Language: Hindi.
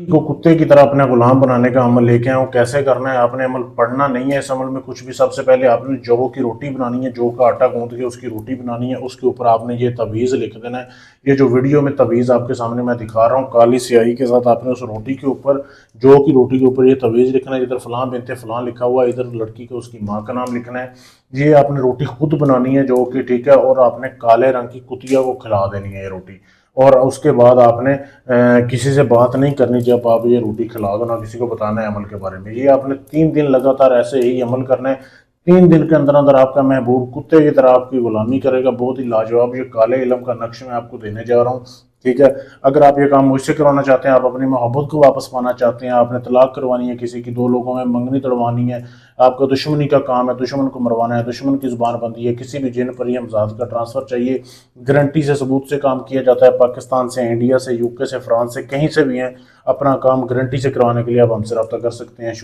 को कुत्ते की तरह अपना गुलाम बनाने का अमल लेके आए हो। कैसे करना है आपने, अमल पढ़ना नहीं है इस अमल में कुछ भी। सबसे पहले आपने जौ की रोटी बनानी है, जौ का आटा गूंद के उसकी रोटी बनानी है। उसके ऊपर आपने ये तवीज़ लिख देना है। ये जो वीडियो में तवीज़ आपके सामने मैं दिखा रहा हूँ, काली स्याही के साथ आपने उस रोटी के ऊपर, जौ की रोटी के ऊपर ये तवीज़ लिखना है। इधर फलां बिनते फलां लिखा हुआ है, इधर लड़की को उसकी माँ का नाम लिखना है। ये आपने रोटी खुद बनानी है जौ की, ठीक है। और आपने काले रंग की कुतिया को खिला देनी है ये रोटी। और उसके बाद आपने किसी से बात नहीं करनी जब आप ये रोटी खिला दो, ना किसी को बताना है अमल के बारे में। ये आपने 3 दिन लगातार ऐसे ही अमल करना है। 3 दिन के अंदर अंदर आपका महबूब कुत्ते की तरह आपकी गुलामी करेगा। बहुत ही लाजवाब ये काले इलम का नक्श मैं आपको देने जा रहा हूँ, ठीक है। अगर आप ये काम मुझसे करवाना चाहते हैं, आप अपनी मोहब्बत को वापस पाना चाहते हैं, आपने तलाक करवानी है किसी की, 2 लोगों में मंगनी तड़वानी है, आपका दुश्मनी का काम है, दुश्मन को मरवाना है, दुश्मन की जुबान बंदी है, किसी भी जिन परी हमजाद का ट्रांसफ़र चाहिए, गारंटी से सबूत से काम किया जाता है। पाकिस्तान से, इंडिया से, यूके से, फ्रांस से, कहीं से भी हैं, अपना काम गारंटी से करवाने के लिए आप हमसे रब्ता कर सकते हैं।